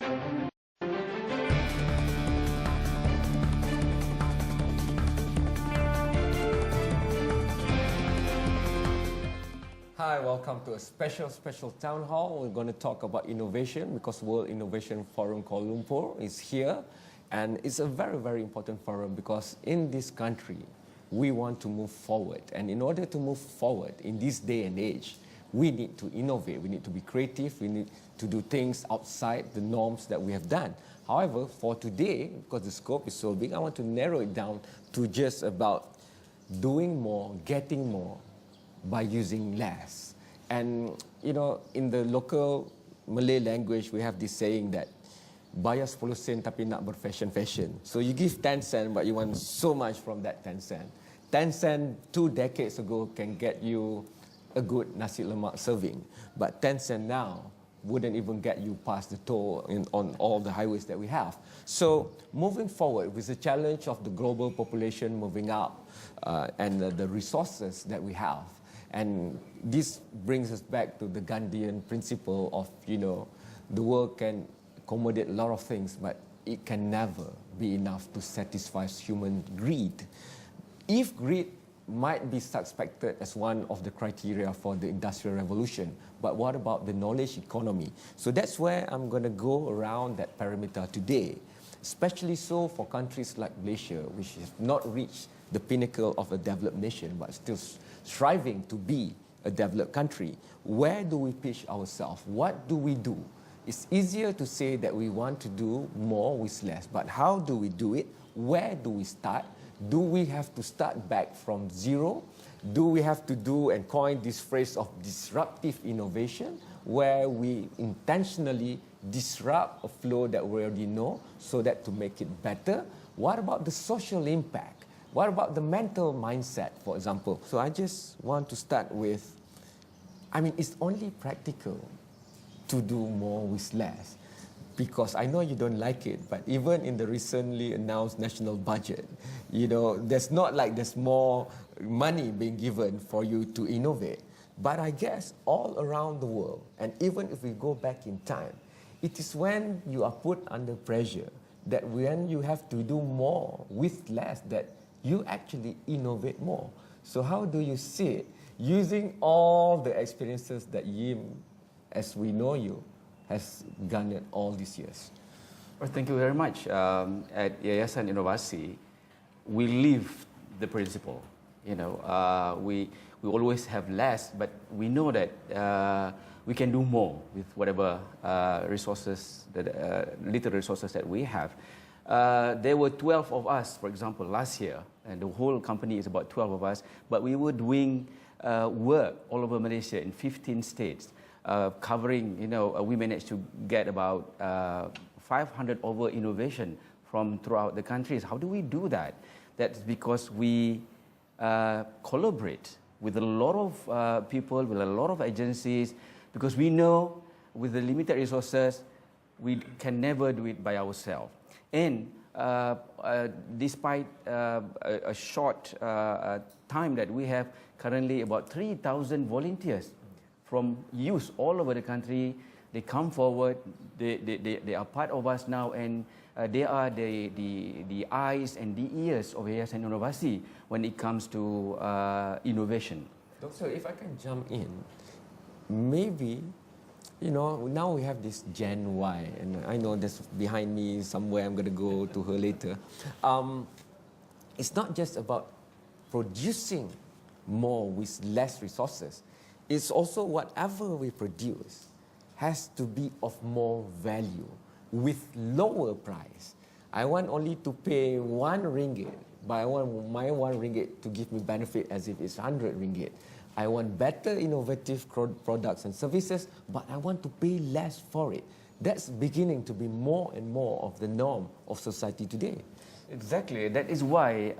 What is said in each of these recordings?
Hi, welcome to a special town hall. We're going to talk about innovation because World Innovation Forum Kuala Lumpur is here. And it's a very important forum because in this country, we want to move forward. And in order to move forward in this day and age, we need to innovate, we need to be creative, we need to do things outside the norms that we have done. However, for today, because the scope is so big, I want to narrow it down to just about doing more, getting more, by using less. And, you know, in the local Malay language, we have this saying that, bayar 10 sen tapi nak berfashion. So you give 10 cents, but you want so much from that 10 cents. 10 cents 2 decades ago can get you a good nasi lemak serving. But 10 cents now wouldn't even get you past the toll on all the highways that we have. So moving forward with the challenge of the global population moving up and the resources that we have, and this brings us back to the Gandhian principle of, you know, the world can accommodate a lot of things, but it can never be enough to satisfy human greed. If greed might be suspected as one of the criteria for the Industrial Revolution, but what about the knowledge economy? So that's where I'm going to go around that parameter today, especially so for countries like Malaysia, which have not reached the pinnacle of a developed nation, but still striving to be a developed country. Where do we pitch ourselves? What do we do? It's easier to say that we want to do more with less, but how do we do it? Where do we start? Do we have to start back from zero? Do we have to do and coin this phrase of disruptive innovation, where we intentionally disrupt a flow that we already know so that to make it better? What about the social impact? What about the mental mindset, for example? So I just want to start with, I mean, it's only practical to do more with less. Because I know you don't like it, but even in the recently announced national budget, you know, there's not like there's more money being given for you to innovate. But I guess all around the world, and even if we go back in time, it is when you are put under pressure that when you have to do more with less that you actually innovate more. So how do you see it? Using all the experiences that Yim, as we know you, has garnered all these years. Well, thank you very much. At Yayasan Inovasi, we live the principle. You know, we always have less, but we know that we can do more with whatever resources, little resources that we have. There were 12 of us, for example, last year, and the whole company is about 12 of us, but we were doing work all over Malaysia in 15 states. Covering, you know, we managed to get about 500 over innovation from throughout the countries. How do we do that? That's because we collaborate with a lot of people, with a lot of agencies, because we know with the limited resources, we can never do it by ourselves. And despite a short time that we have currently about 3,000 volunteers from youth all over the country. They come forward, they are part of us now, and they are the eyes and the ears of Yayasan Inovasi when it comes to innovation. Doctor, if I can jump in, maybe, you know, now we have this Gen Y, and I know that's behind me somewhere, I'm going to go to her later. It's not just about producing more with less resources. It's also whatever we produce has to be of more value with lower price. I want only to pay 1 ringgit, but I want my 1 ringgit to give me benefit as if it's 100 ringgit. I want better innovative products and services, but I want to pay less for it. That's beginning to be more and more of the norm of society today. Exactly. That is why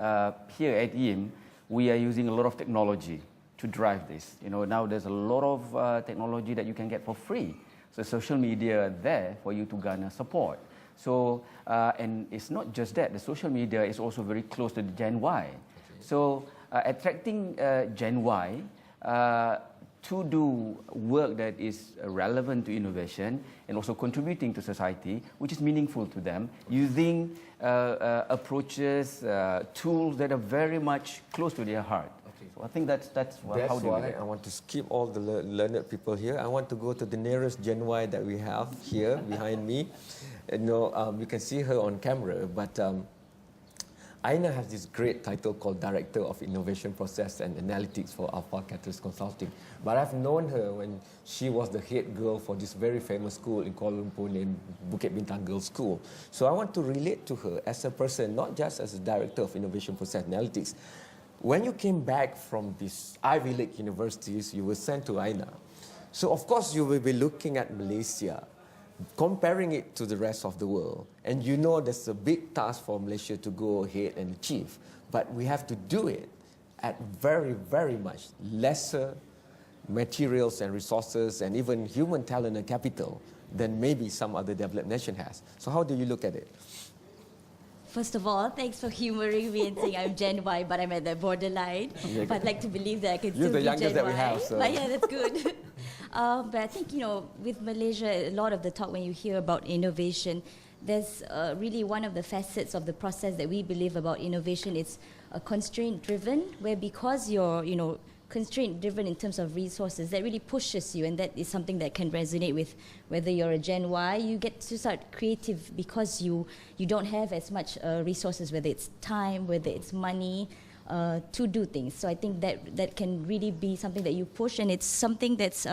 here at YIM, we are using a lot of technology to drive this. You know, now there's a lot of technology that you can get for free. So social media are there for you to garner support. So, and it's not just that, the social media is also very close to the Gen Y. Okay. So attracting Gen Y to do work that is relevant to innovation and also contributing to society, which is meaningful to them, using approaches, tools that are very much close to their heart. Okay. So I think that's how they do why it. I want to skip all the learned people here. I want to go to the nearest Gen Y that we have here behind me. You can see her on camera, but Aina has this great title called Director of Innovation Process and Analytics for Alpha Catalyst Consulting. But I've known her when she was the head girl for this very famous school in Kuala Lumpur named Bukit Bintang Girls School. So I want to relate to her as a person, not just as a Director of Innovation Process Analytics. When you came back from these Ivy League universities, you were sent to Aina. So of course you will be looking at Malaysia, comparing it to the rest of the world. And you know there's a big task for Malaysia to go ahead and achieve. But we have to do it at very, very much lesser materials and resources and even human talent and capital than maybe some other developed nation has. So how do you look at it? First of all, thanks for humoring me and saying I'm Gen Y, but I'm at the borderline. Yeah. But I'd like to believe that I can You're still the be youngest Gen that we Y. have, so. But yeah, that's good. But I think, with Malaysia, a lot of the talk when you hear about innovation, there's really one of the facets of the process that we believe about innovation. It's constraint-driven, where because you're, constraint-driven in terms of resources, that really pushes you, and that is something that can resonate with whether you're a Gen Y. You get to start creative because you don't have as much resources, whether it's time, whether it's money, to do things. So I think that can really be something that you push, and it's something that's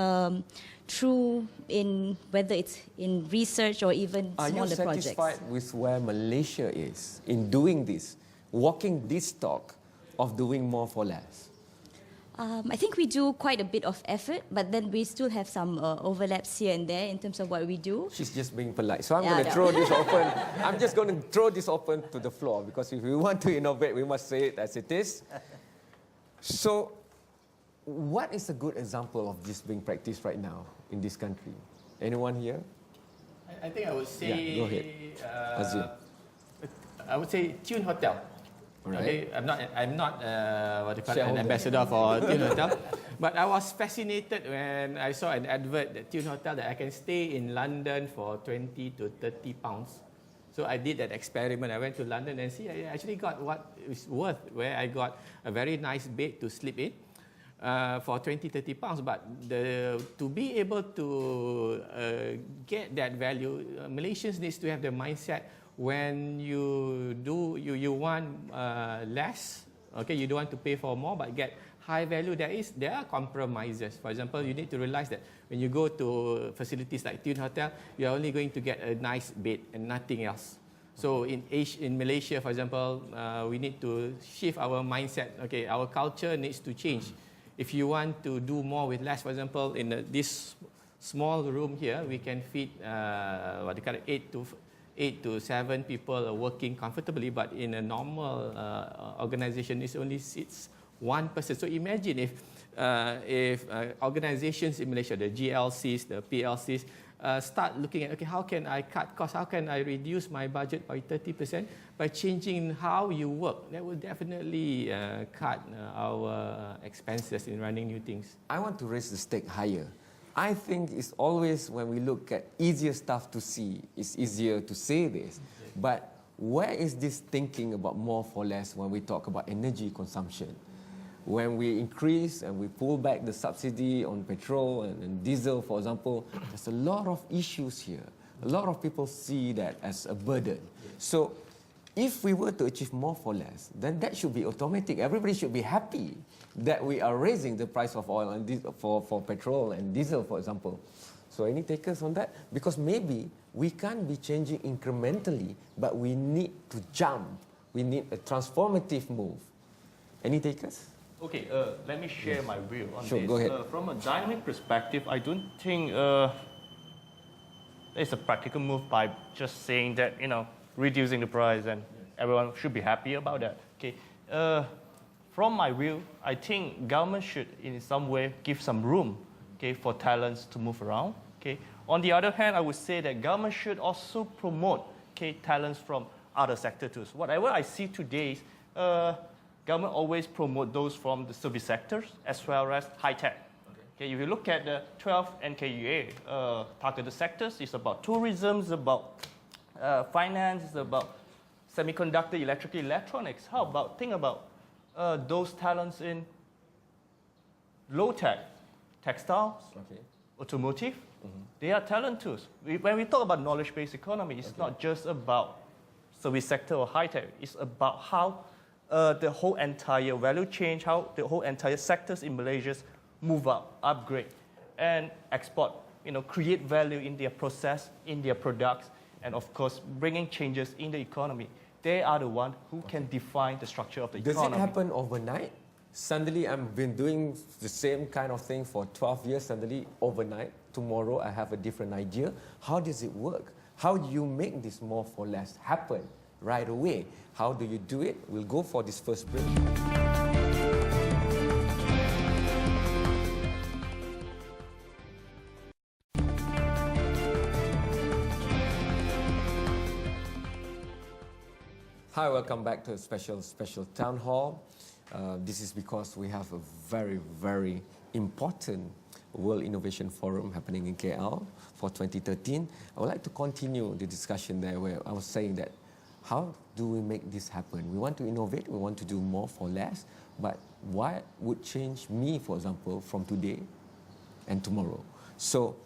true in whether it's in research or even smaller projects. Are you satisfied with where Malaysia is in doing this, walking this talk of doing more for less? I think we do quite a bit of effort, but then we still have some overlaps here and there in terms of what we do. She's just being polite. So I'm Yeah, going to no. throw this open. I'm just going to throw this open to the floor because if we want to innovate, we must say it as it is. So what is a good example of this being practiced right now in this country? Anyone here? I think I would say. Yeah, go ahead. Azim. I would say Tune Hotel. All right. Okay, I'm not what do you call it, an Shareholder. ambassador for Tune Hotel, but I was fascinated when I saw an advert that Tune Hotel that I can stay in London for 20 to 30 pounds. So I did that experiment. I went to London and see I actually got what it's worth, where I got a very nice bed to sleep in for 20, 30 pounds. But to be able to get that value, Malaysians needs to have the mindset when you want less, okay, you don't want to pay for more but get high value. There are compromises. For example, you need to realize that when you go to facilities like Tune Hotel, you are only going to get a nice bed and nothing else. So in Malaysia, for example, we need to shift our mindset. Okay, our culture needs to change. If you want to do more with less, for example, in this small room here, we can fit 8 to 7 people working comfortably, but in a normal organization, it only sits one person. So imagine if organizations in Malaysia, the GLCs, the PLCs, start looking at, okay, how can I cut costs? How can I reduce my budget by 30% by changing how you work? That will definitely cut our expenses in running new things. I want to raise the stake higher. I think it's always when we look at easier stuff to see, it's easier to say this. But where is this thinking about more for less when we talk about energy consumption? When we increase and we pull back the subsidy on petrol and diesel, for example, there's a lot of issues here. A lot of people see that as a burden. So if we were to achieve more for less, then that should be automatic. Everybody should be happy that we are raising the price of oil and for petrol and diesel, for example. So any takers on that? Because maybe we can't be changing incrementally, but we need to jump. We need a transformative move. Any takers? Okay, let me share my view on Sure, this. go ahead. From a dynamic perspective, I don't think it's a practical move by just saying that, reducing the price and everyone should be happy about that. Okay. From my view, I think government should in some way give some room, okay, for talents to move around. Okay. On the other hand, I would say that government should also promote, okay, talents from other sectors too. So whatever I see today is government always promote those from the service sectors as well as high tech. Okay, if you look at the 12 NKUA targeted sectors, it's about tourism, it's about finance, it's about semiconductor, electrical, electronics. How about, think about those talents in low tech, textiles, automotive. They are talent tools. When we talk about knowledge-based economy, it's not just about service sector or high tech. It's about how the whole entire value chain, how the whole entire sectors in Malaysia move up, upgrade, and export. Create value in their process, in their products, and of course, bringing changes in the economy. They are the ones who can define the structure of the economy. Does it happen overnight? Suddenly, I've been doing the same kind of thing for 12 years. Suddenly, overnight, tomorrow, I have a different idea. How does it work? How do you make this more for less happen right away? How do you do it? We'll go for this first break. Hi, welcome back to a special town hall. This is because we have a very, very important World Innovation Forum happening in KL for 2013. I would like to continue the discussion there where I was saying that how do we make this happen? We want to innovate, we want to do more for less, but what would change me, for example, from today and tomorrow? So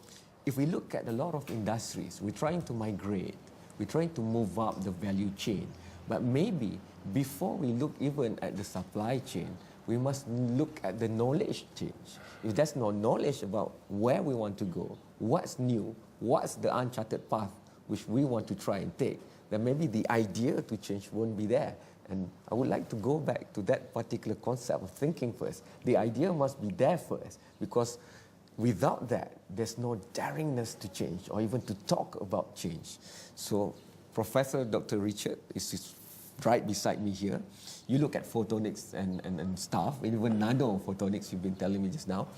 if we look at a lot of industries, we're trying to migrate, we're trying to move up the value chain. But maybe before we look even at the supply chain, we must look at the knowledge change. If there's no knowledge about where we want to go, what's new, what's the uncharted path which we want to try and take, then maybe the idea to change won't be there. And I would like to go back to that particular concept of thinking first. The idea must be there first, because without that, there's no daringness to change or even to talk about change. So Professor Dr. Richard is right beside me here. You look at photonics and stuff, even nano photonics you've been telling me just now.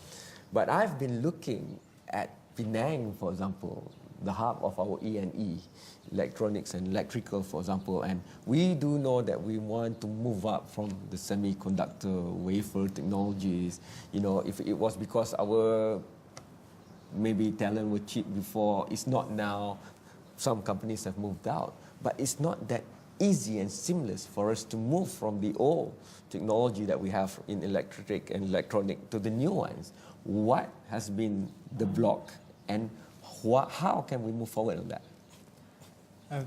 But I've been looking at Penang, for example, the hub of our E&E, electronics and electrical, for example. And we do know that we want to move up from the semiconductor wafer technologies. If it was because our maybe talent were cheap before, it's not now. Some companies have moved out, but it's not that easy and seamless for us to move from the old technology that we have in electric and electronic to the new ones. What has been the block, and how can we move forward on that?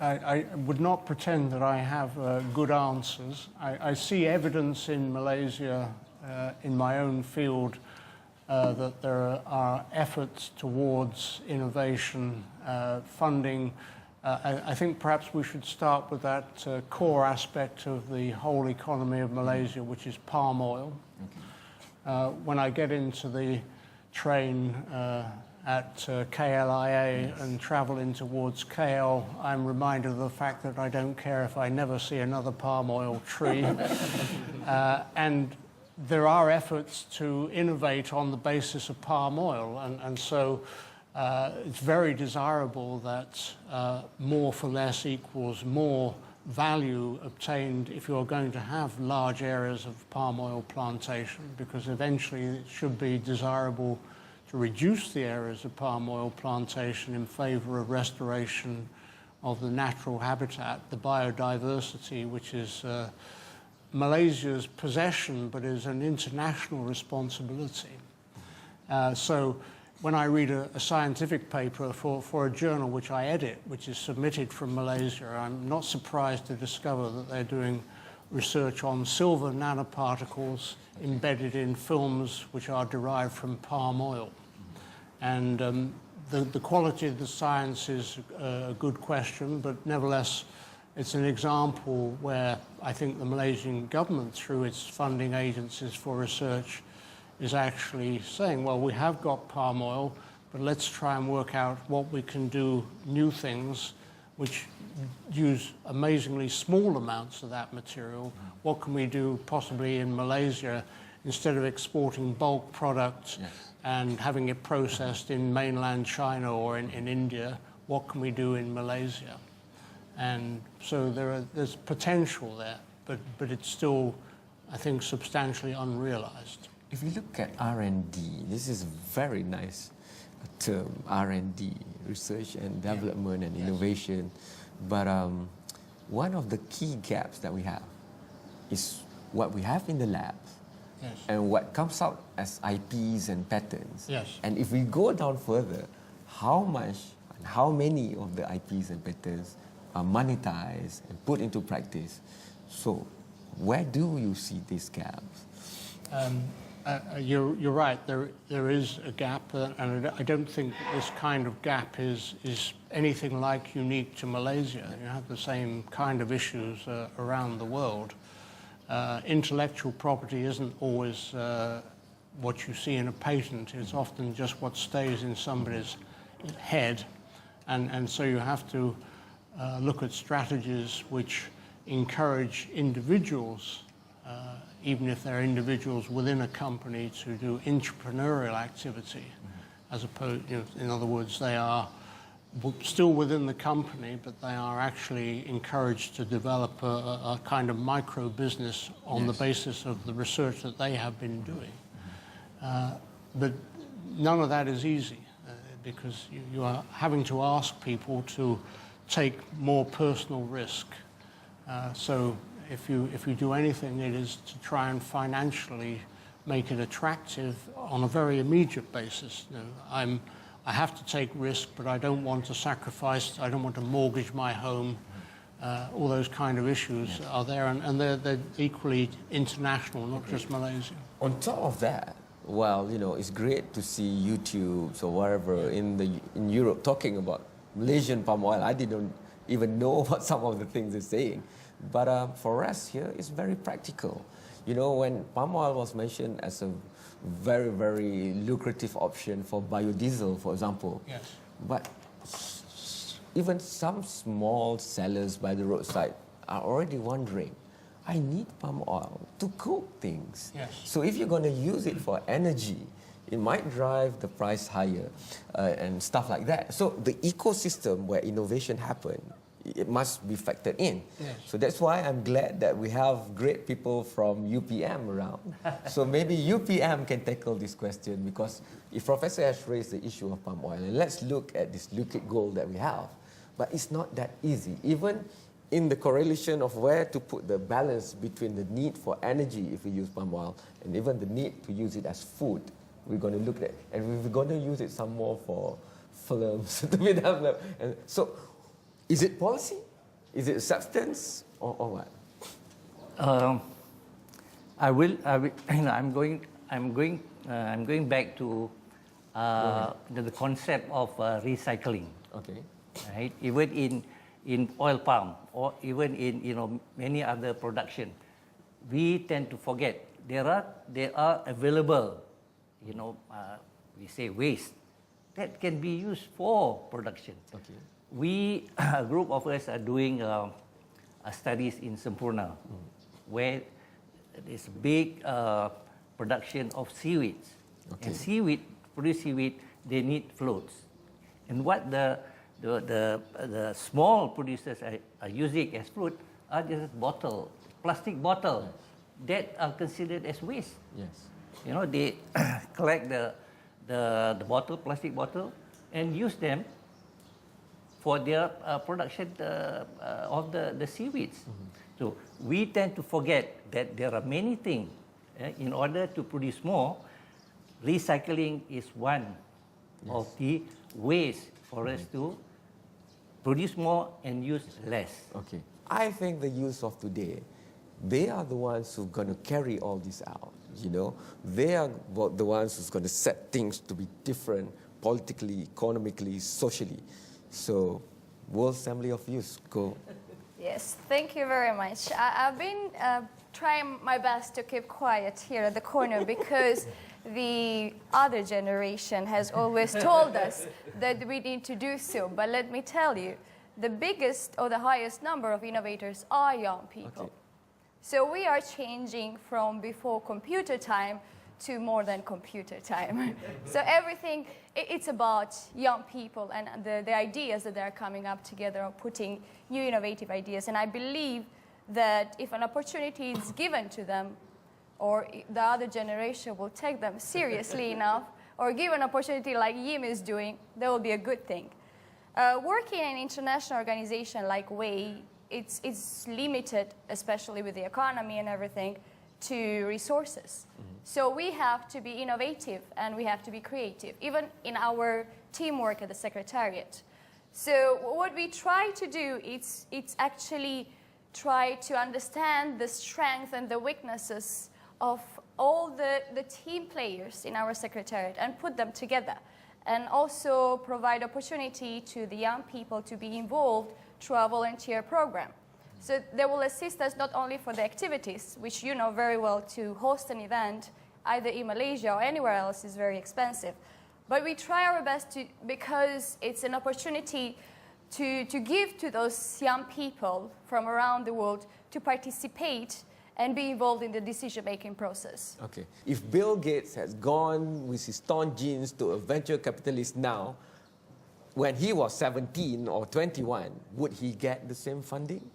I would not pretend that I have good answers. I see evidence in Malaysia, in my own field, that there are efforts towards innovation, funding. I think perhaps we should start with that core aspect of the whole economy of Malaysia, which is palm oil. Okay. When I get into the train at KLIA and travel in towards KL, I'm reminded of the fact that I don't care if I never see another palm oil tree. And there are efforts to innovate on the basis of palm oil, and so it's very desirable that more for less equals more value obtained if you're going to have large areas of palm oil plantation, because eventually it should be desirable to reduce the areas of palm oil plantation in favor of restoration of the natural habitat, the biodiversity, which is Malaysia's possession, but is an international responsibility. So when I read a scientific paper for a journal which I edit, which is submitted from Malaysia, I'm not surprised to discover that they're doing research on silver nanoparticles embedded in films which are derived from palm oil. And the quality of the science is a good question, but nevertheless, it's an example where I think the Malaysian government, through its funding agencies for research, is actually saying, well, we have got palm oil, but let's try and work out what we can do, new things, which use amazingly small amounts of that material. What can we do possibly in Malaysia instead of exporting bulk products and having it processed in mainland China or in India? What can we do in Malaysia? And so there's potential there, but it's still, I think, substantially unrealized. If you look at R&D, this is very nice term, R&D, research and development and innovation. But one of the key gaps that we have is what we have in the labs and what comes out as IPs and patents. And if we go down further, how much and how many of the IPs and patents are monetized and put into practice? So where do you see these gaps? You're right, there is a gap, and I don't think that this kind of gap is anything like unique to Malaysia. You have the same kind of issues around the world. Intellectual property isn't always what you see in a patent. It's often just what stays in somebody's head. And so you have to look at strategies which encourage individuals, even if they're individuals within a company, to do entrepreneurial activity, as opposed, in other words, they are still within the company, but they are actually encouraged to develop a kind of micro business on the basis of the research that they have been doing. But none of that is easy, because you are having to ask people to take more personal risk. So if you do anything, it is to try and financially make it attractive on a very immediate basis. I have to take risk, but I don't want to sacrifice, I don't want to mortgage my home. All those kind of issues are there, and they're equally international, not just Malaysia. On top of that, well, it's great to see YouTube or wherever in Europe talking about Malaysian palm oil. I didn't even know about some of the things they're saying. But for us here, it's very practical. When palm oil was mentioned as a very, very lucrative option for biodiesel, for example. But even some small sellers by the roadside are already wondering, I need palm oil to cook things. So if you're going to use it for energy, it might drive the price higher and stuff like that. So the ecosystem where innovation happens, it must be factored in. So that's why I'm glad that we have great people from UPM around. So maybe UPM can tackle this question, because if Professor has raised the issue of palm oil, and let's look at this liquid gold that we have. But it's not that easy. Even in the correlation of where to put the balance between the need for energy if we use palm oil and even the need to use it as food, we're going to look at it. And we're going to use it some more for films to be developed. And so, is it policy? Is it substance, or what? I'm going back to the concept of recycling. Okay. Right? Even in oil palm, or even in many other production, we tend to forget there are available, we say waste that can be used for production. Okay. We, a group of us, are doing studies in Sempurna, where there's big production of seaweeds. And produce seaweed, they need floats. And what the small producers are using as float are just plastic bottle that are considered as waste. They collect the plastic bottle, and use them for their production of the seaweeds. So we tend to forget that there are many things. In order to produce more, recycling is one of the ways for us to produce more and use less. Okay. I think the youth of today, they are the ones who are going to carry all this out. They are the ones who's going to set things to be different politically, economically, socially. So, World Assembly of Youth, go. Yes, thank you very much. I've been trying my best to keep quiet here at the corner, because the other generation has always told us that we need to do so. But let me tell you, the biggest or the highest number of innovators are young people. Okay. So we are changing from before computer time to more than computer time. So everything, it's about young people and the ideas that they're coming up together, or putting new innovative ideas. And I believe that if an opportunity is given to them or the other generation will take them seriously enough, or give an opportunity like Yim is doing, that will be a good thing. Working in an international organization like WEI, it's limited, especially with the economy and everything, to resources. So we have to be innovative and we have to be creative, even in our teamwork at the Secretariat. So what we try to do is it's actually try to understand the strengths and the weaknesses of all the team players in our Secretariat and put them together, and also provide opportunity to the young people to be involved through our volunteer program. So they will assist us not only for the activities, which you know very well, to host an event either in Malaysia or anywhere else is very expensive. But we try our best to, because it's an opportunity to give to those young people from around the world to participate and be involved in the decision-making process. Okay. If Bill Gates has gone with his torn jeans to a venture capitalist now, when he was 17 or 21, would he get the same funding?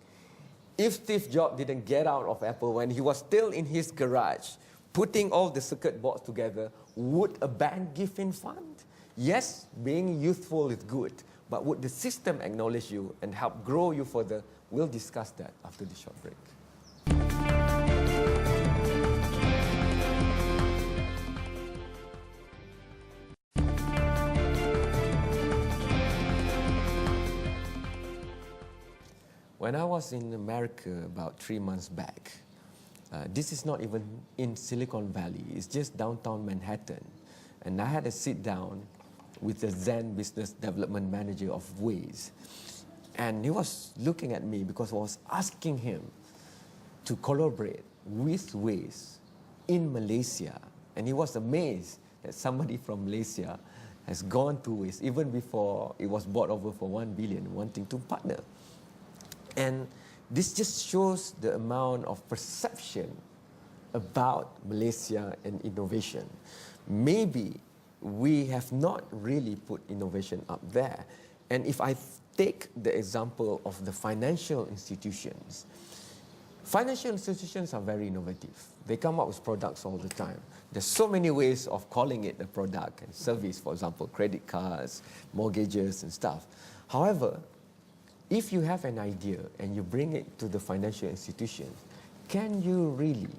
If Steve Jobs didn't get out of Apple when he was still in his garage, putting all the circuit boards together, would a bank give him fund? Yes, being youthful is good, but would the system acknowledge you and help grow you further? We'll discuss that after the short break. When I was in America about 3 months back, this is not even in Silicon Valley, it's just downtown Manhattan. And I had a sit down with the Zen business development manager of Waze. And he was looking at me because I was asking him to collaborate with Waze in Malaysia. And he was amazed that somebody from Malaysia has gone to Waze, even before it was bought over for 1 billion, wanting to partner. And this just shows the amount of perception about Malaysia and innovation. Maybe we have not really put innovation up there. And if I take the example of the financial institutions are very innovative. They come up with products all the time. There's so many ways of calling it a product and service, for example, credit cards, mortgages and stuff. However, if you have an idea and you bring it to the financial institutions, can you really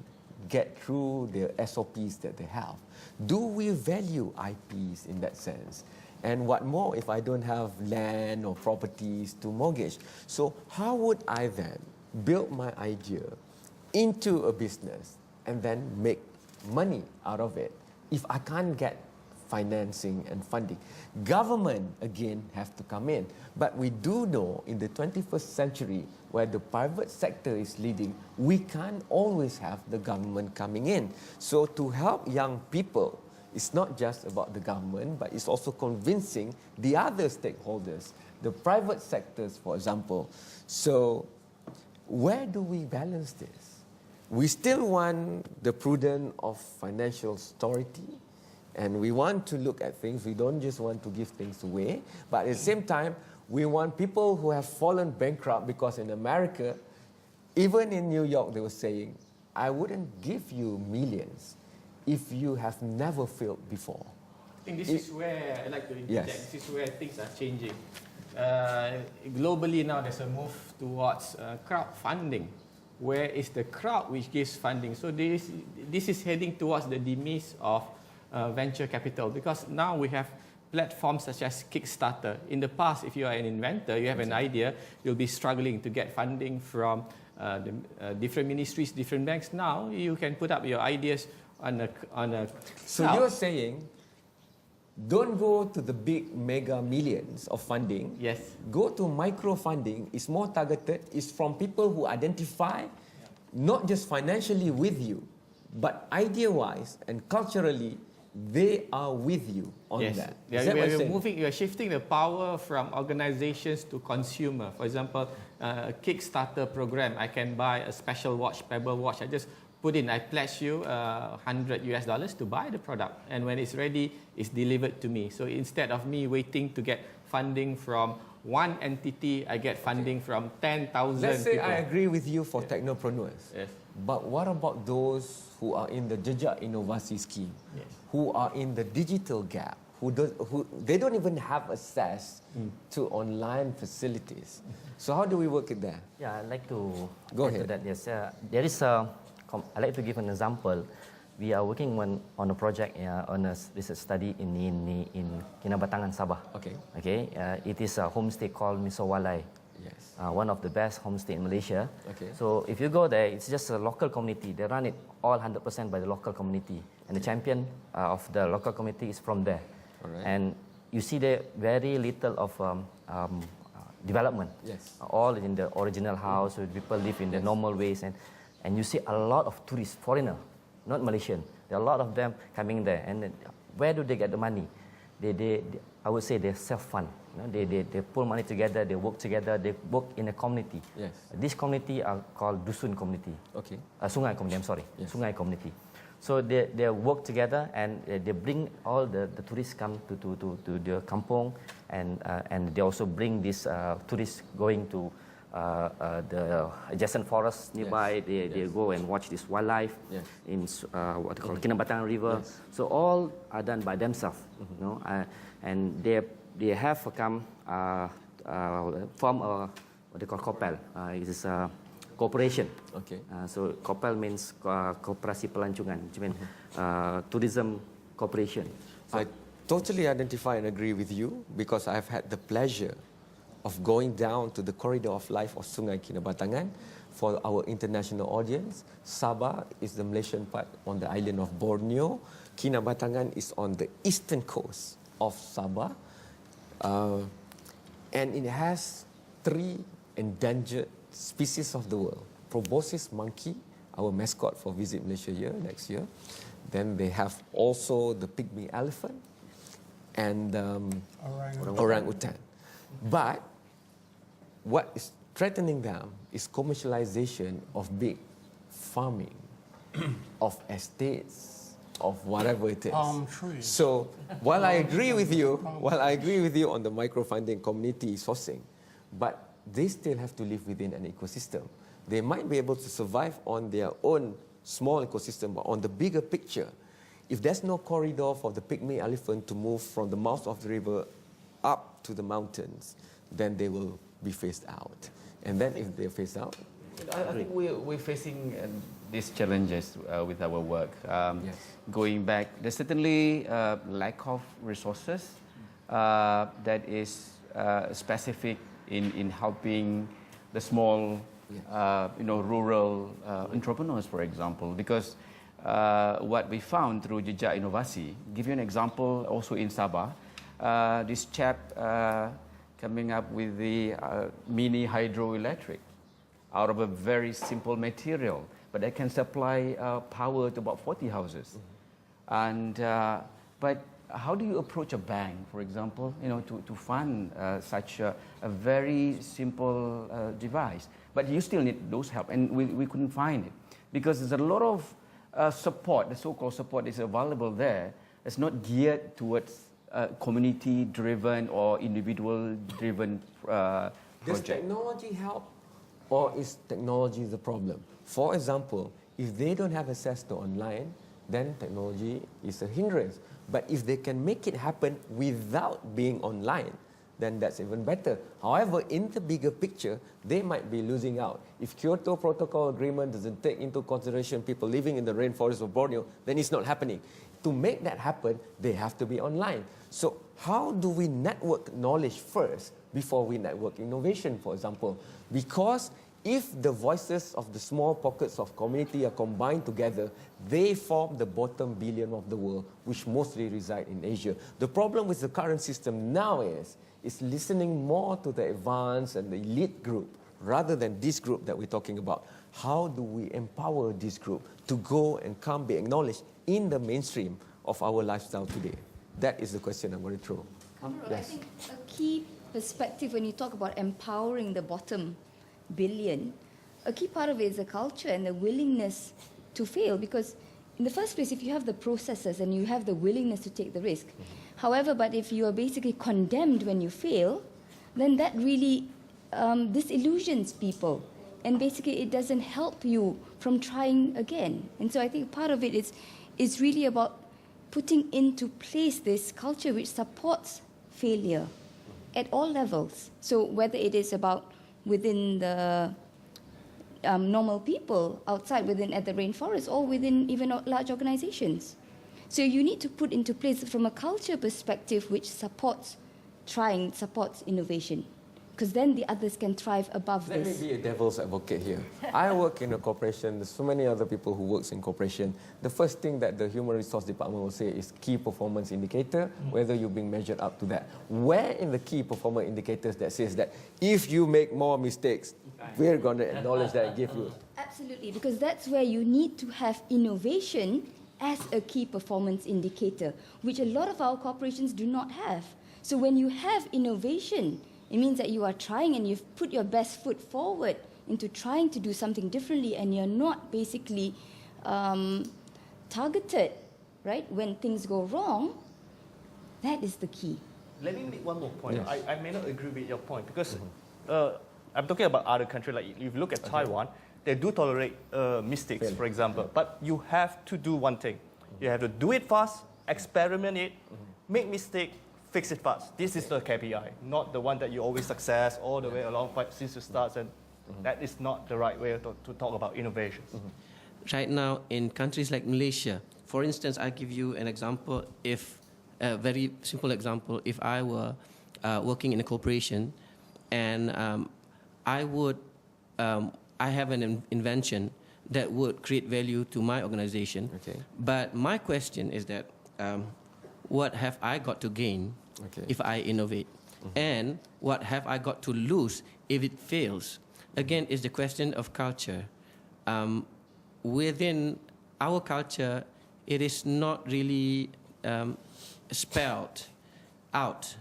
get through the SOPs that they have? Do we value IPs in that sense? And what more if I don't have land or properties to mortgage? So how would I then build my idea into a business and then make money out of it if I can't get financing and funding? Government, again, have to come in. But we do know in the 21st century, where the private sector is leading, we can't always have the government coming in. So to help young people, it's not just about the government, but it's also convincing the other stakeholders, the private sectors, for example. So where do we balance this? We still want the prudence of financial stability, and we want to look at things. We don't just want to give things away. But at the same time, we want people who have fallen bankrupt, because in America, even in New York, they were saying, I wouldn't give you millions if you have never failed before. I think this is where I like to interject. Yes. This is where things are changing. Globally now, there's a move towards crowdfunding. Where is the crowd which gives funding? So this is heading towards the demise of venture capital, because now we have platforms such as Kickstarter. In the past, if you are an inventor, you have an idea, you'll be struggling to get funding from the different ministries, different banks. Now you can put up your ideas on a So cloud. you're saying, don't go to the big mega millions of funding. Yes. Go to micro funding. It's more targeted. It's from people who identify not just financially with you, but idea-wise and culturally, they are with you on that. Is that what you're saying? You are shifting the power from organizations to consumer. For example, Kickstarter program, I can buy a special watch, Pebble watch. I just put in, I pledge you $100 to buy the product. And when it's ready, it's delivered to me. So instead of me waiting to get funding from one entity, I get funding from 10,000 Let's say people. I agree with you for technopreneurs. Yes. But what about those who are in the Jejak Inovasi scheme, Yes. who are in the digital gap, who they don't even have access to online facilities? So how do we work it there? Yeah, I'd like to Go add to ahead. that. Yes, there is a. I'd like to give an example. We are working on a project on a research study in Kinabatangan, Sabah. Okay. Okay. It is a homestay called Misowalai. Yes. One of the best homestay in Malaysia. Okay. So if you go there, it's just a local community. They run it all 100% by the local community, and the champion of the local community is from there. All right. And you see there very little of development. Yes. All in the original house, where people live in the normal ways, and you see a lot of tourists, foreigner, not Malaysian. There are a lot of them coming there, and then where do they get the money? They I would say they self-fund. You know, they pull money together, they work together, they work in a community. Yes. This community are called Dusun community. Okay. Sungai community, I'm sorry. Yes. Sungai community. So they work together, and they bring all the tourists come to the kampong, and they also bring these tourists going to the adjacent forests nearby. Yes. They go and watch this wildlife Yes. in what they call Kinabatangan River. Yes. So all are done by themselves, you know, and they have come form a what they call KOPEL. It is a cooperation. Okay. So KOPEL means Koperasi Pelancongan, which means tourism cooperation. I totally identify and agree with you because I've had the pleasure of going down to the corridor of life of Sungai Kinabatangan. For our international audience, Sabah is the Malaysian part on the island of Borneo. Kinabatangan is on the eastern coast of Sabah. And it has 3 endangered species of the world. Proboscis monkey, our mascot for Visit Malaysia next year. Then they have also the pygmy elephant and orangutan. But what is threatening them is commercialization of big farming, of estates, of whatever it is. Palm trees. So while I agree with you on the microfunding community sourcing, but they still have to live within an ecosystem. They might be able to survive on their own small ecosystem, but on the bigger picture, if there's no corridor for the pygmy elephant to move from the mouth of the river up to the mountains, then they will be phased out. And then if they're phased out, I think we're facing these challenges with our work. Yes. Going back, there's certainly lack of resources that is specific in helping the small, rural entrepreneurs, for example. Because what we found through Jejak Inovasi, give you an example also in Sabah, this chap coming up with the mini hydroelectric out of a very simple material, but that can supply power to about 40 houses. And but how do you approach a bank, for example, to fund such a very simple device? But you still need those help, and we couldn't find it because there's a lot of support, the so-called support is available there. It's not geared towards community-driven or individual-driven does project. technology help or is technology the problem? For example, if they don't have access to online, then technology is a hindrance. But if they can make it happen without being online, then that's even better. However, in the bigger picture, they might be losing out. If Kyoto Protocol Agreement doesn't take into consideration people living in the rainforest of Borneo, then it's not happening. To make that happen, they have to be online. So how do we network knowledge first before we network innovation, for example? Because if the voices of the small pockets of community are combined together, they form the bottom billion of the world, which mostly reside in Asia. The problem with the current system now is listening more to the advanced and the elite group rather than this group that we're talking about. How do we empower this group to go and come be acknowledged in the mainstream of our lifestyle today? That is the question I'm going to throw. I think a key perspective when you talk about empowering the bottom billion, a key part of it is the culture and the willingness to fail, because in the first place, if you have the processes and you have the willingness to take the risk, however, but if you are basically condemned when you fail, then that really disillusions people. And basically it doesn't help you from trying again. And so I think part of it is really about putting into place this culture which supports failure at all levels. So whether it is about within the normal people outside at the rainforest or within even large organizations. So you need to put into place from a culture perspective which supports trying, supports innovation. Because then the others can thrive above Let this. me be a devil's advocate here. I work in a corporation. There's so many other people who works in corporation. The first thing that the human resource department will say is key performance indicator, whether you're being measured up to that. Where in the key performance indicators that says that if you make more mistakes, we're going to acknowledge that and give you. Absolutely, because that's where you need to have innovation as a key performance indicator, which a lot of our corporations do not have. So when you have innovation, it means that you are trying and you've put your best foot forward into trying to do something differently, and you're not basically targeted, right? When things go wrong, that is the key. Let me make one more point. Yes. I may not agree with your point because I'm talking about other countries. Like if you look at Taiwan, they do tolerate mistakes, for example. But you have to do one thing. You have to do it fast, experiment it, make mistake, fix it fast. This is the KPI, not the one that you always success all the way along since you start. And that is not the right way to talk about innovation. Right now, in countries like Malaysia, for instance, I give you an example. A very simple example, if I were working in a corporation and I have an invention that would create value to my organization. Okay. But my question is that what have I got to gain if I innovate? And what have I got to lose if it fails? Again, it's the question of culture. Within our culture, it is not really spelled out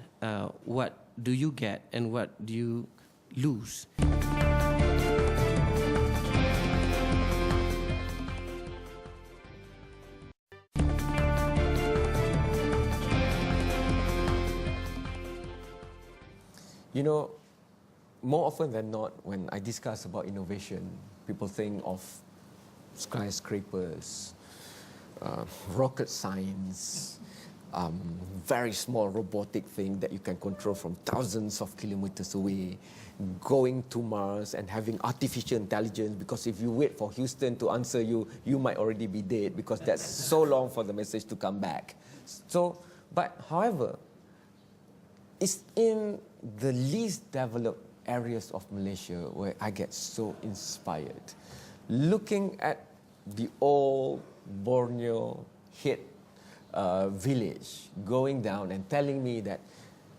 what do you get and what do you lose. You know, more often than not, when I discuss about innovation, people think of skyscrapers, rocket science, very small robotic thing that you can control from thousands of kilometers away, going to Mars and having artificial intelligence, because if you wait for Houston to answer you, you might already be dead because that's so long for the message to come back. So, but however, it's in the least developed areas of Malaysia where I get so inspired. Looking at the old Borneo head village, going down and telling me that,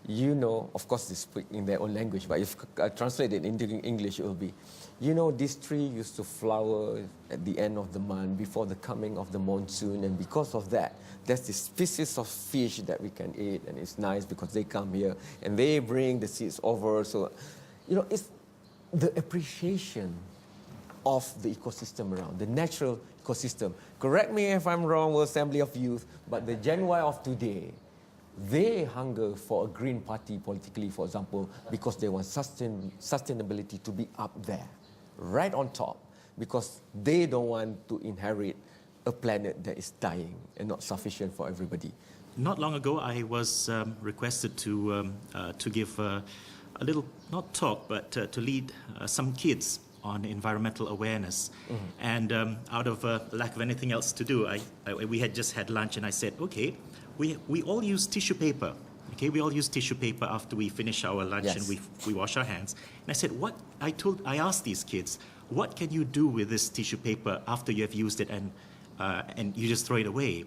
you know, of course they speak in their own language, but if I translate it into English, it will be, you know, this tree used to flower at the end of the month before the coming of the monsoon, and because of that, there's this species of fish that we can eat, and it's nice because they come here and they bring the seeds over. So, you know, it's the appreciation of the ecosystem around, the natural ecosystem. Correct me if I'm wrong, World Assembly of Youth, but the Gen Y of today, they hunger for a green party politically, for example, because they want sustainability to be up there, right on top, because they don't want to inherit a planet that is dying and not sufficient for everybody. Not long ago, I was requested to give a little, not talk, but to lead some kids on environmental awareness. And out of lack of anything else to do, we had just had lunch, and I said, okay, we all use tissue paper. Okay, we all use tissue paper after we finish our lunch and we wash our hands. And I said, I asked these kids, what can you do with this tissue paper after you have used it and you just throw it away?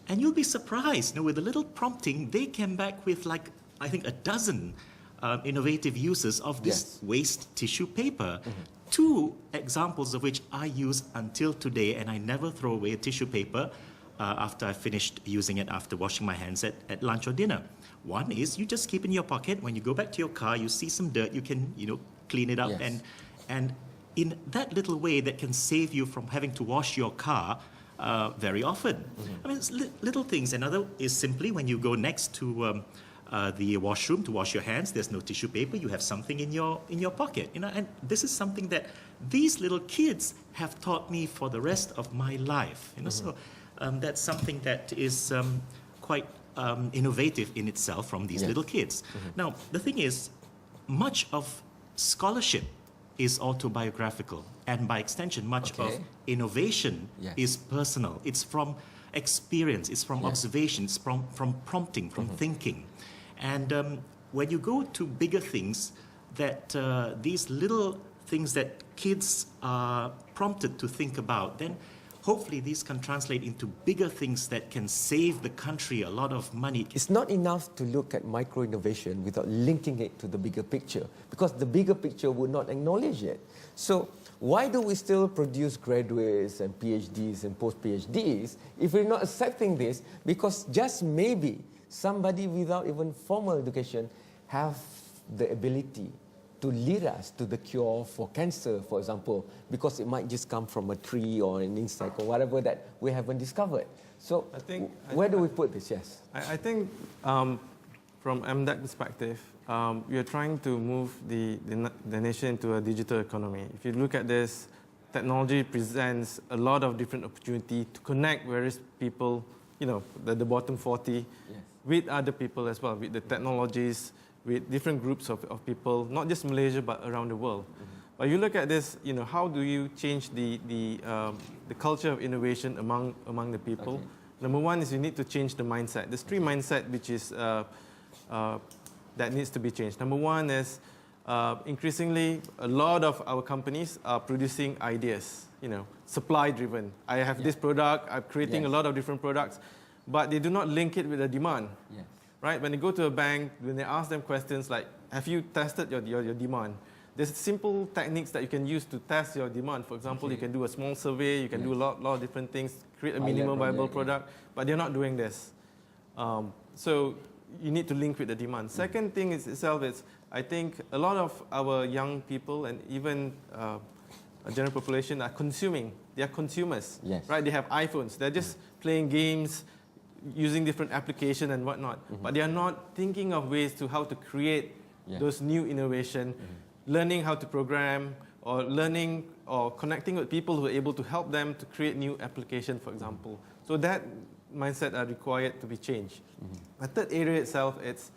And you'll be surprised, with a little prompting, they came back with like, I think, a dozen innovative uses of this waste tissue paper. 2 examples of which I use until today, and I never throw away a tissue paper after I finished using it after washing my hands at lunch or dinner. One is you just keep in your pocket. When you go back to your car, you see some dirt, you can clean it up, and in that little way that can save you from having to wash your car very often. I mean, it's little things. Another is simply when you go next to the washroom to wash your hands. There's no tissue paper. You have something in your pocket. And this is something that these little kids have taught me for the rest of my life. So that's something that is quite innovative in itself from these little kids. Now, the thing is, much of scholarship is autobiographical, and by extension, much of innovation is personal. It's from experience, it's from observation, it's from prompting, from thinking. And when you go to bigger things, that these little things that kids are prompted to think about, then hopefully these can translate into bigger things that can save the country a lot of money. It's not enough to look at micro-innovation without linking it to the bigger picture, because the bigger picture would not acknowledge it. So why do we still produce graduates and PhDs and post-PhDs if we're not accepting this? Because just maybe somebody without even formal education have the ability to lead us to the cure for cancer, for example, because it might just come from a tree or an insect or whatever that we haven't discovered. So where do we put this? Yes. I think from MDEC perspective, we are trying to move the nation into a digital economy. If you look at this, technology presents a lot of different opportunity to connect various people, the bottom 40, with other people as well, with the technologies, with different groups of people, not just Malaysia, but around the world. But you look at this, how do you change the culture of innovation among the people? Number one is you need to change the mindset. There's three mindset which is that needs to be changed. Number one is increasingly a lot of our companies are producing ideas, supply driven. I have this product, I'm creating a lot of different products, but they do not link it with the demand. Right? When they go to a bank, when they ask them questions like, have you tested your demand? There's simple techniques that you can use to test your demand. For example, you can do a small survey, you can do a lot of different things, create a minimum viable product, but they're not doing this. So you need to link with the demand. Second thing is itself is, I think a lot of our young people and even a general population are consuming. They are consumers, right? They have iPhones. They're just playing games, using different applications and whatnot, but they are not thinking of ways to how to create those new innovation, learning how to program, or learning or connecting with people who are able to help them to create new application, for example. So that mindset are required to be changed. The third area itself, it's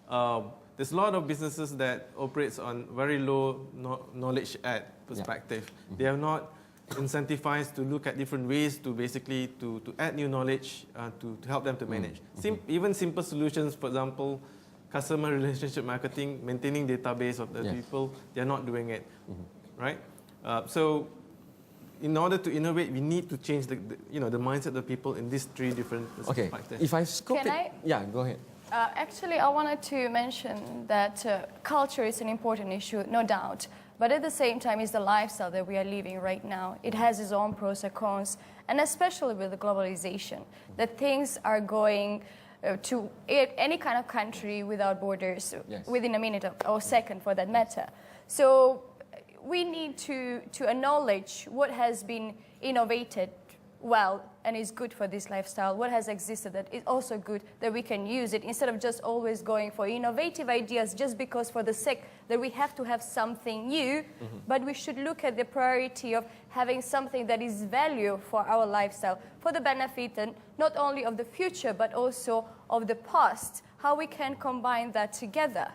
there's a lot of businesses that operates on very low knowledge add perspective. They are not incentivized to look at different ways to basically to add new knowledge to help them to manage. Even simple solutions, for example, customer relationship marketing, maintaining database of the people, they're not doing it, right? So in order to innovate, we need to change the mindset of the people in these three different perspectives. If I scope it, go ahead. Actually, I wanted to mention that culture is an important issue, no doubt. But at the same time, it's the lifestyle that we are living right now. It has its own pros and cons, and especially with the globalization, that things are going to any kind of country without borders within a minute or second, for that matter. So we need to acknowledge what has been innovated well and is good for this lifestyle, what has existed that is also good, that we can use it instead of just always going for innovative ideas just because for the sake that we have to have something new, but we should look at the priority of having something that is value for our lifestyle, for the benefit and not only of the future but also of the past, how we can combine that together.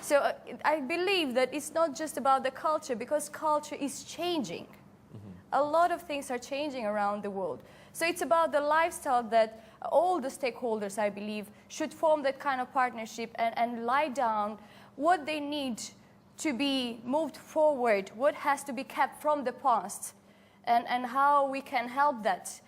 So I believe that it's not just about the culture, because culture is changing. A lot of things are changing around the world. So it's about the lifestyle that all the stakeholders, I believe, should form that kind of partnership and lie down what they need to be moved forward, what has to be kept from the past, and how we can help that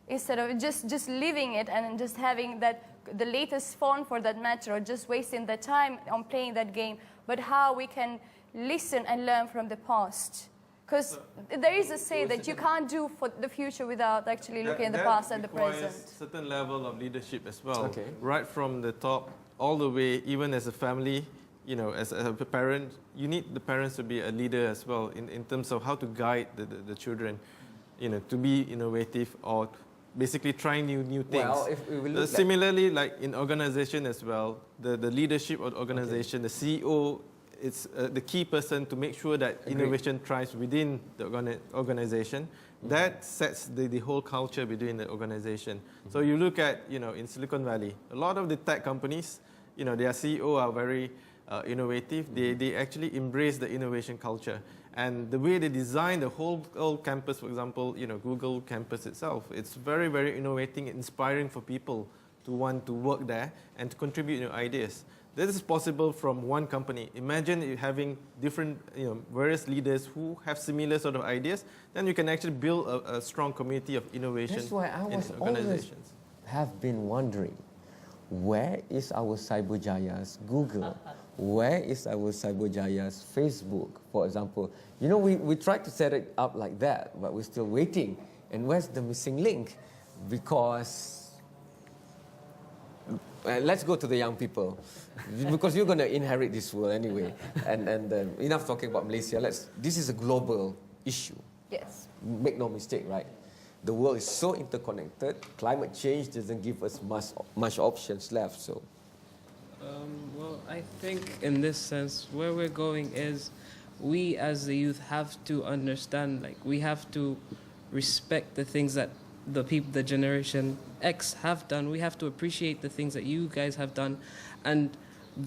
instead of just leaving it and just having that the latest phone for that matter, or just wasting the time on playing that game, but how we can listen and learn from the past. Because there is a say that you can't do for the future without actually looking at the past and the present. That requires a certain level of leadership as well. Right from the top all the way, even as a family, as a parent, you need the parents to be a leader as well in terms of how to guide the children, to be innovative or basically trying new things. Well, if we look similarly, like in organization as well, the leadership of the organization, the CEO, it's the key person to make sure that innovation thrives within the organization. That sets the whole culture within the organization. So you look at, in Silicon Valley, a lot of the tech companies, their CEO are very innovative. They actually embrace the innovation culture. And the way they design the whole campus, for example, Google campus itself, it's very, very innovating, inspiring for people to want to work there and to contribute new ideas. This is possible from one company. Imagine you having different, various leaders who have similar sort of ideas, then you can actually build a strong community of innovation. That's why I was in organizations. Have been wondering, where is our Cyberjaya's Google? Where is our Cyberjaya's Facebook, for example? We tried to set it up like that, but we're still waiting. And where's the missing link? Because let's go to the young people, because you're going to inherit this world anyway. And enough talking about Malaysia. This is a global issue. Yes. Make no mistake, right? The world is so interconnected. Climate change doesn't give us much options left. So, well, I think in this sense, where we're going is, we as the youth have to understand. Like, we have to respect the things that the people, the Generation X have done. We have to appreciate the things that you guys have done and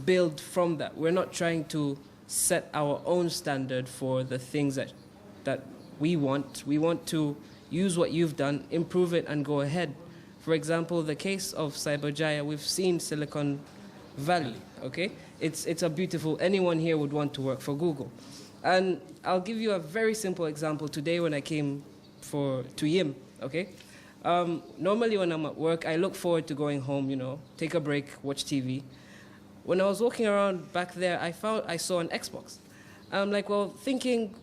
build from that. We're not trying to set our own standard for the things that we want. We want to use what you've done, improve it, and go ahead. For example, the case of Cyberjaya, we've seen Silicon Valley, okay? It's a beautiful, anyone here would want to work for Google. And I'll give you a very simple example. Today when I came to YIM, okay? Normally when I'm at work, I look forward to going home, take a break, watch TV. When I was walking around back there, I saw an Xbox. I'm like, well, thinking,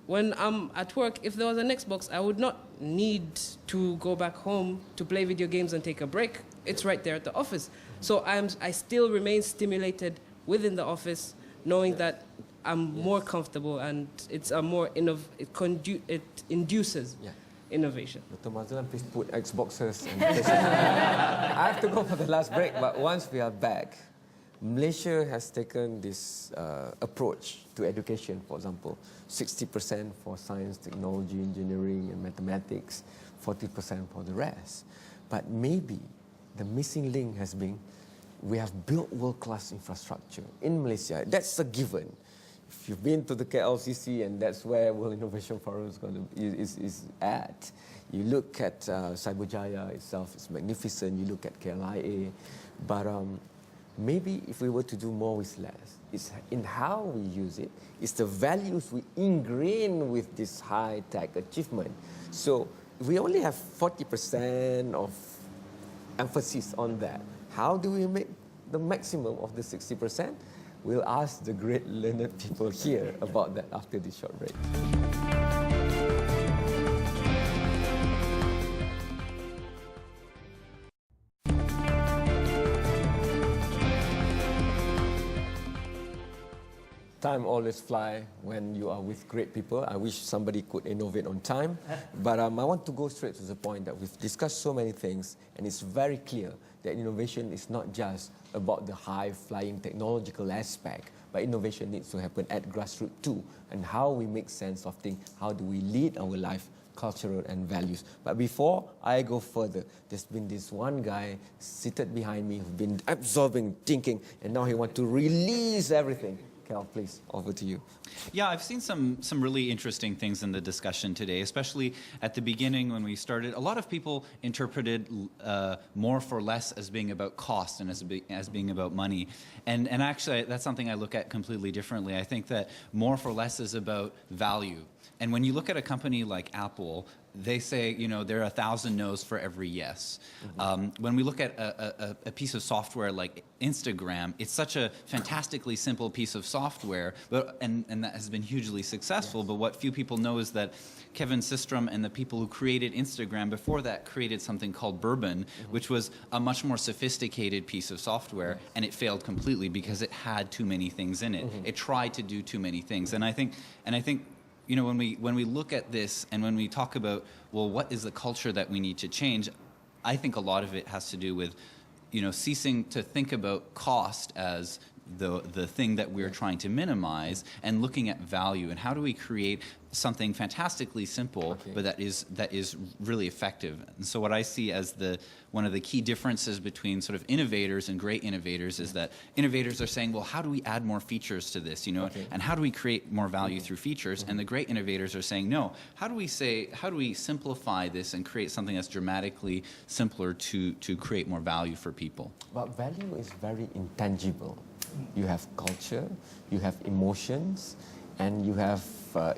when I'm at work, if there was an Xbox, I would not need to go back home to play video games and take a break. It's right there at the office. So I still remain stimulated within the office, knowing that I'm more comfortable, and it's a more it induces innovation. Dr. Mazlan, please put Xboxes and I have to go for the last break, but once we are back, Malaysia has taken this approach to education, for example, 60% for science, technology, engineering, and mathematics, 40% for the rest. But maybe the missing link has been, we have built world-class infrastructure in Malaysia. That's a given. If you've been to the KLCC, and that's where World Innovation Forum is at, you look at Cyberjaya itself, it's magnificent. You look at KLIA, but maybe if we were to do more with less, it's in how we use it, it's the values we ingrain with this high-tech achievement. So we only have 40% of emphasis on that. How do we make the maximum of the 60%? We'll ask the great learned people here about that after this short break. Time always flies when you are with great people. I wish somebody could innovate on time. But I want to go straight to the point that we've discussed so many things, and it's very clear that innovation is not just about the high-flying technological aspect, but innovation needs to happen at grassroots too, and how we make sense of things, how do we lead our life, cultural and values. But before I go further, there's been this one guy seated behind me who's been absorbing, thinking, and now he wants to release everything. Kel, please, over to you. Yeah, I've seen some really interesting things in the discussion today, especially at the beginning when we started. A lot of people interpreted more for less as being about cost and as being about money. And actually, that's something I look at completely differently. I think that more for less is about value. And when you look at a company like Apple, they say, there are 1,000 no's for every yes. Mm-hmm. When we look at a piece of software like Instagram, it's such a fantastically simple piece of software, and that has been hugely successful. Yes. But what few people know is that Kevin Systrom and the people who created Instagram before that created something called Bourbon, mm-hmm. which was a much more sophisticated piece of software, yes. and it failed completely because it had too many things in it. Mm-hmm. It tried to do too many things, and I think. When we look at this and when we talk about, well, what is the culture that we need to change, I think a lot of it has to do with, ceasing to think about cost as the thing that we're trying to minimize, and looking at value and how do we create something fantastically simple, but that is really effective. And so what I see as one of the key differences between sort of innovators and great innovators is that innovators are saying, well, how do we add more features to this, and how do we create more value through features? And the great innovators are saying, no, how do we simplify this and create something that's dramatically simpler to create more value for people? But value is very intangible. You have culture, you have emotions, and you have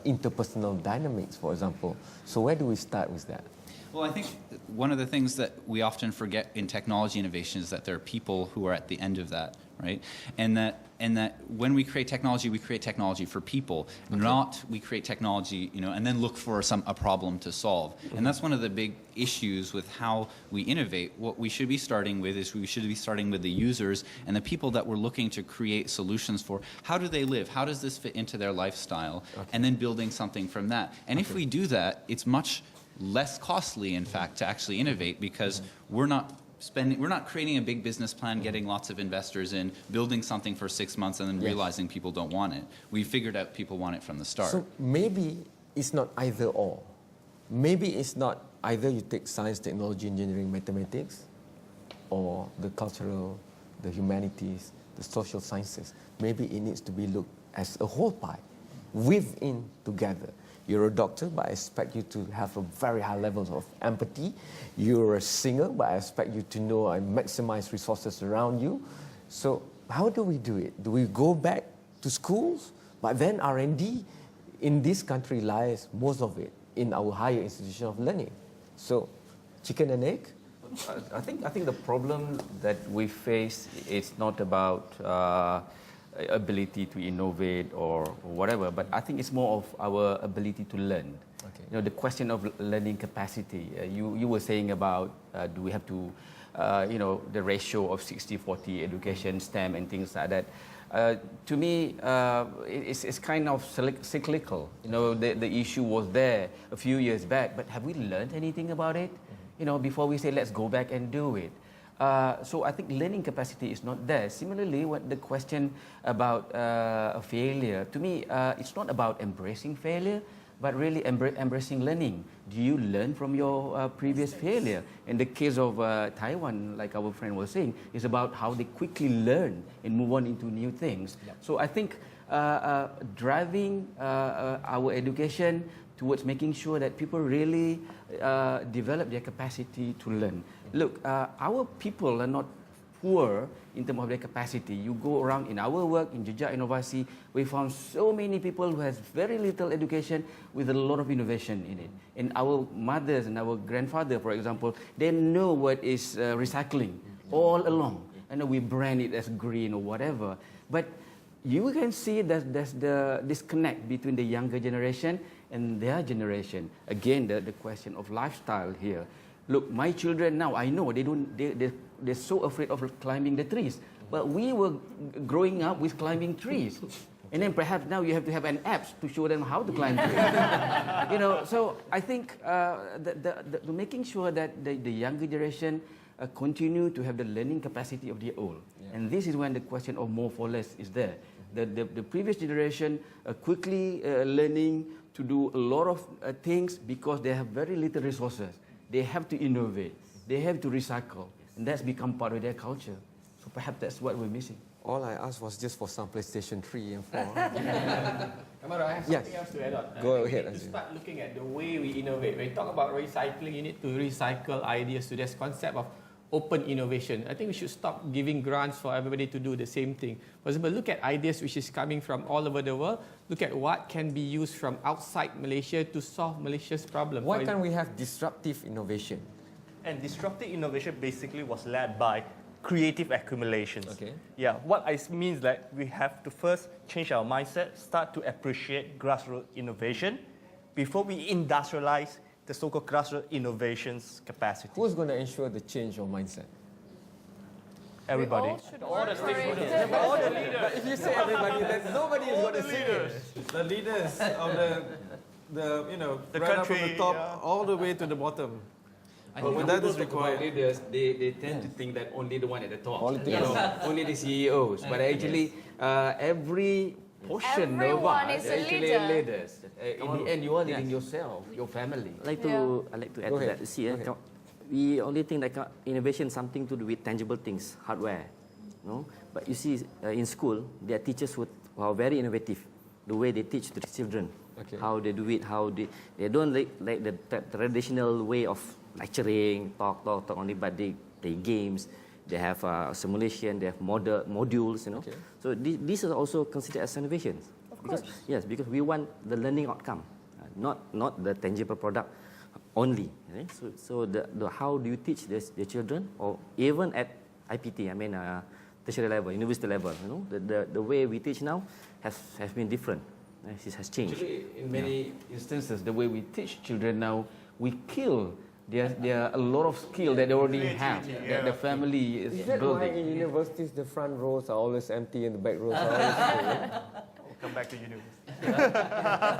interpersonal dynamics, for example. So where do we start with that? Well, I think one of the things that we often forget in technology innovation is that there are people who are at the end of that, right? And that when we create technology for people, not we create technology, and then look for a problem to solve. And that's one of the big issues with how we innovate. What we should be starting with is we should be starting with the users and the people that we're looking to create solutions for. How do they live? How does this fit into their lifestyle? And then building something from that. And if we do that, it's much less costly, in fact, to actually innovate, because we're not creating a big business plan, getting lots of investors in, building something for 6 months, and then realizing people don't want it. We figured out people want it from the start. So maybe it's not either or. Maybe it's not either you take science, technology, engineering, mathematics, or the cultural, the humanities, the social sciences. Maybe it needs to be looked as a whole pie, within together. You're a doctor, but I expect you to have a very high level of empathy. You're a singer, but I expect you to know and maximize resources around you. So how do we do it? Do we go back to schools? But then R&D in this country lies, most of it, in our higher institution of learning. So chicken and egg? I think the problem that we face is not about ability to innovate or whatever, but I think it's more of our ability to learn. Okay. The question of learning capacity. You were saying about do we have to, the ratio of 60-40 education, STEM, and things like that. To me, it's kind of cyclical. The issue was there a few years back, but have we learned anything about it? Before we say let's go back and do it. So I think learning capacity is not there. Similarly, the question about failure, to me, it's not about embracing failure, but really embracing learning. Do you learn from your previous failure? In the case of Taiwan, like our friend was saying, it's about how they quickly learn and move on into new things. Yep. So I think driving our education towards making sure that people really develop their capacity to learn. Look, our people are not poor in terms of their capacity. You go around in our work, in Jejak Inovasi, we found so many people who has very little education with a lot of innovation in it. And our mothers and our grandfather, for example, they know what is recycling all along. And we brand it as green or whatever. But you can see that there's the disconnect between the younger generation and their generation. Again, the question of lifestyle here. Look, my children now, I know they're so afraid of climbing the trees. But we were growing up with climbing trees. And then perhaps now you have to have an app to show them how to climb trees. So I think making sure that the younger generation continue to have the learning capacity of the old. Yeah. And this is when the question of more for less is there. The previous generation quickly learning to do a lot of things because they have very little resources. They have to innovate. They have to recycle. And that's become part of their culture. So perhaps that's what we're missing. All I asked was just for some PlayStation 3 and 4. Kamara, I have something else to add on. Go ahead. We need to start looking at the way we innovate. When you talk about recycling, you need to recycle ideas to this concept of open innovation. I think we should stop giving grants for everybody to do the same thing. For example, look at ideas which is coming from all over the world. Look at what can be used from outside Malaysia to solve Malaysia's problem. Why can't we have disruptive innovation? And disruptive innovation basically was led by creative accumulations. Okay. Yeah, what I mean is that we have to first change our mindset, start to appreciate grassroots innovation before we industrialize the so-called grassroots innovations capacity. Who's going to ensure the change of mindset? Everybody. All the stakeholders. All the leaders. But if you say everybody, then nobody is going to see it. The leaders of the the right country, up from the top all the way to the bottom. But that is required. Leaders, they tend to think that only the one at the top, Only the- you know, only the CEOs. But actually, every portion of Everyone us is a actually leader. leaders. In the end, you are leading yourself, your family. I like to add Go to ahead. that. See, Go ahead. we only think like innovation is something to do with tangible things, hardware, no. But you see, in school, there are teachers who are very innovative. The way they teach to the children, how they do it, how they don't like the traditional way of lecturing, talk only, but they play games. They have simulation, they have modules, you know. So these are also considered as innovations. Of course. Yes, because we want the learning outcome, not the tangible product only. Right? So the how do you teach the children, or even at IPT, I mean tertiary level, university level, you know, the way we teach now has been different. It has changed. Actually, in many instances, the way we teach children now, we kill. There are a lot of skill that they already have, that the family is Is that why building. in universities the front rows are always empty and the back rows are always full? We'll come back to university.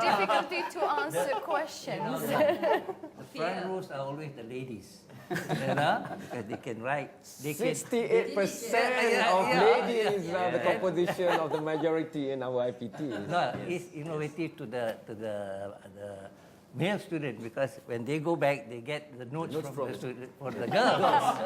Difficulty to answer questions. The front rows are always the ladies. You know, because they can write. They can, 68% of ladies are the composition of the majority in our IPT. No, it's innovative to the male student, because when they go back, they get the notes from the student for the girls.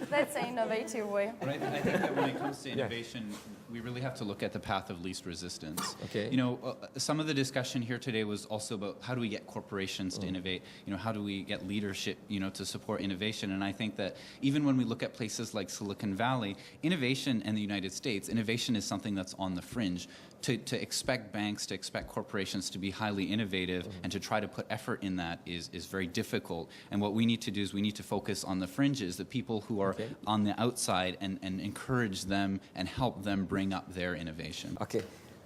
That's an innovative way. But I think that when it comes to innovation, we really have to look at the path of least resistance. Okay. You know, some of the discussion here today was also about how do we get corporations to innovate? You know, how do we get leadership, you know, to support innovation? And I think that even when we look at places like Silicon Valley, innovation in the United States, innovation is something that's on the fringe. To expect banks, to expect corporations to be highly innovative and to try to put effort in that is very difficult. And what we need to do is we need to focus on the fringes, the people who are on the outside, and encourage them and help them bring up their innovation. Okay.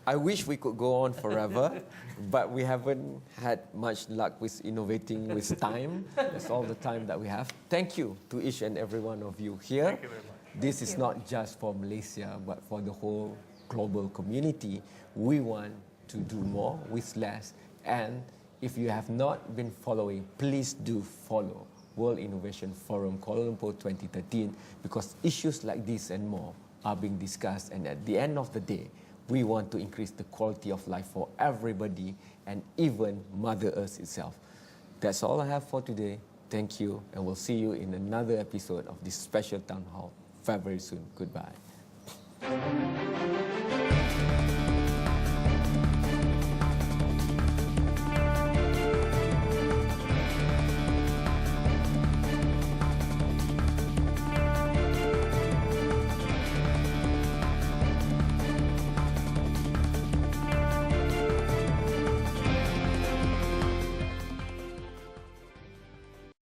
I wish we could go on forever, but we haven't had much luck with innovating with time. That's all the time that we have. Thank you to each and every one of you here. Thank you very much. This is not just for Malaysia, but for the whole global community. We want to do more with less. And if you have not been following, please do follow World Innovation Forum Kuala Lumpur 2013, because issues like this and more are being discussed. And at the end of the day, we want to increase the quality of life for everybody, and even Mother Earth itself. That's all I have for today. Thank you, and we'll see you in another episode of this special town hall very soon. Goodbye.